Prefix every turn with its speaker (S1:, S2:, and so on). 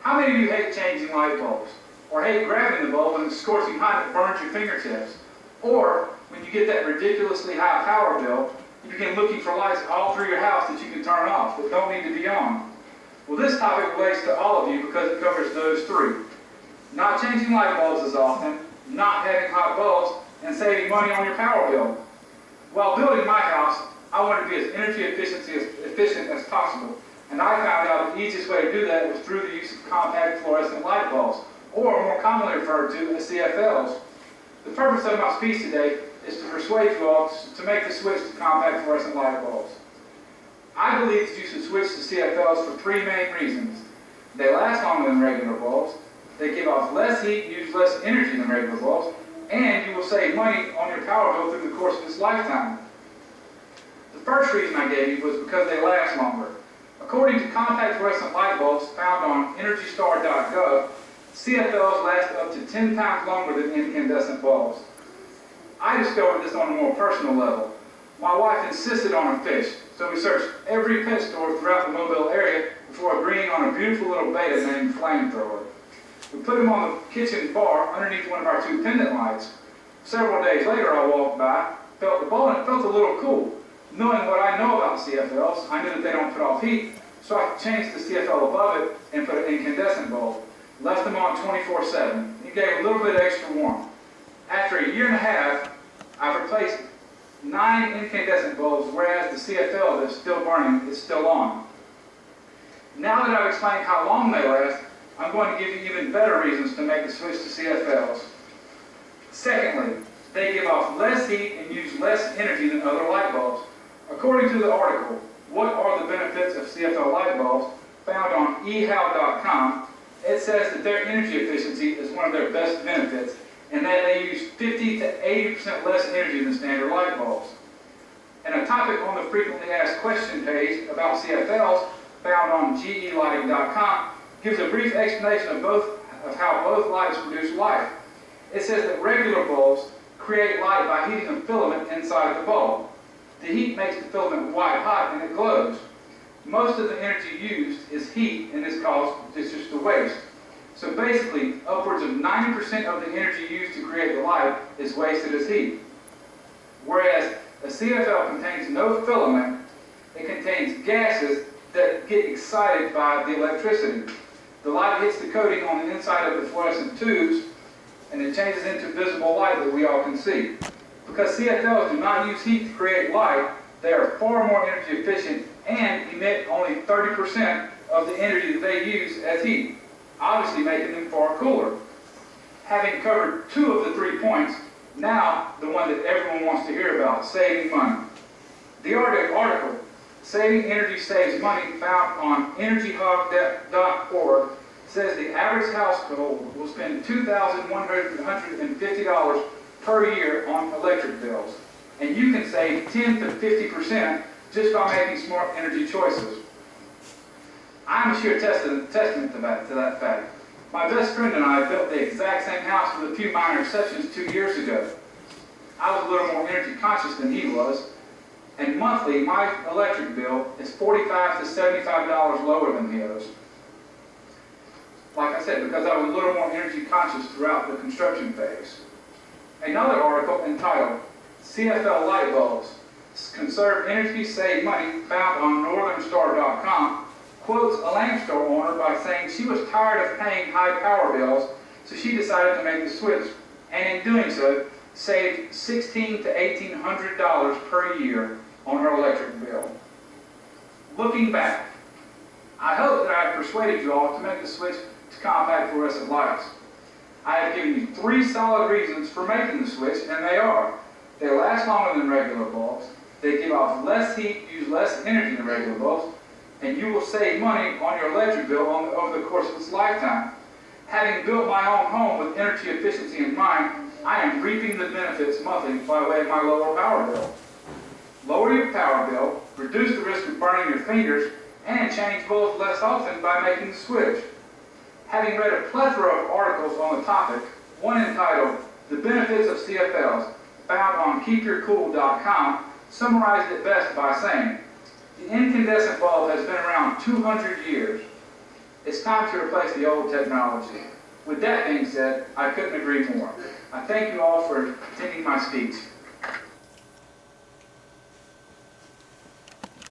S1: How many of you hate changing light bulbs? Or hate grabbing the bulb and the scorching hot that burns your fingertips? Or when you get that ridiculously high power bill, you begin looking for lights all through your house that you can turn off that don't need to be on? Well, this topic relates to all of you because it covers those three. Not changing light bulbs as often, not having hot bulbs, and saving money on your power bill. While building my house, I wanted to be as energy efficient as possible, and I found out the easiest way to do that was through the use of compact fluorescent light bulbs, or more commonly referred to as CFLs. The purpose of my speech today is to persuade you all to make the switch to compact fluorescent light bulbs. I believe that you should switch to CFLs for three main reasons. They last longer than regular bulbs, they give off less heat and use less energy than regular bulbs, and you will save money on your power bill through the course of its lifetime. The first reason I gave you was because they last longer. According to compact fluorescent light bulbs found on EnergyStar.gov, CFLs last up to 10 times longer than incandescent bulbs. I discovered this on a more personal level. My wife insisted on a fish, so we searched every pet store throughout the Mobile area before agreeing on a beautiful little beta named Flamethrower. We put him on the kitchen bar underneath one of our two pendant lights. Several days later I walked by, felt the bulb, and it felt a little cool. Knowing what I know about CFLs, I knew that they don't put off heat, so I changed the CFL above it and put an incandescent bulb. Left them on 24/7. It gave a little bit extra warmth. After a year and a half, I've replaced 9 incandescent bulbs, whereas the CFL that's still burning is still on. Now that I've explained how long they last, I'm going to give you even better reasons to make the switch to CFLs. Secondly, they give off less heat and use less energy than other light bulbs. According to the article, What Are the Benefits of CFL Light Bulbs, found on ehow.com, it says that their energy efficiency is one of their best benefits, and that they use 50 to 80% less energy than standard light bulbs. And a topic on the frequently asked question page about CFLs, found on GElighting.com, gives a brief explanation of how both lights produce light. It says that regular bulbs create light by heating a filament inside the bulb. The heat makes the filament white hot and it glows. Most of the energy used is heat, and this is just a waste. So basically, upwards of 90% of the energy used to create the light is wasted as heat. Whereas a CFL contains no filament, it contains gases that get excited by the electricity. The light hits the coating on the inside of the fluorescent tubes, and it changes into visible light that we all can see. Because CFLs do not use heat to create light, they are far more energy efficient and emit only 30% of the energy that they use as heat, obviously making them far cooler. Having covered 2 of the 3 points, now the one that everyone wants to hear about, saving money. The article, Saving Energy Saves Money, found on energyhog.org, says the average household will spend $2,150 per year on electric bills, and you can save 10 to 50% just by making smart energy choices. I'm a sheer testament to that fact. My best friend and I built the exact same house with a few minor exceptions 2 years ago. I was a little more energy conscious than he was, and monthly my electric bill is $45 to $75 lower than his. Like I said, because I was a little more energy conscious throughout the construction phase. Another article entitled CFL Light Bulbs, Conserve Energy, Save Money, found on northernstar.com, quotes a lamp store owner by saying she was tired of paying high power bills, so she decided to make the switch, and in doing so, saved $1,600 to $1,800 per year on her electric bill. Looking back, I hope that I have persuaded you all to make the switch to compact fluorescent lights. I have given you 3 solid reasons for making the switch, and they are: they last longer than regular bulbs, they give off less heat, use less energy than regular bulbs, and you will save money on your electric bill over the course of its lifetime. Having built my own home with energy efficiency in mind, I am reaping the benefits monthly by way of my lower power bill. Lower your power bill, reduce the risk of burning your fingers, and change bulbs less often by making the switch. Having read a plethora of articles on the topic, one entitled The Benefits of CFLs, found on keepyourcool.com, summarized it best by saying, the incandescent bulb has been around 200 years. It's time to replace the old technology. With that being said, I couldn't agree more. I thank you all for attending my speech.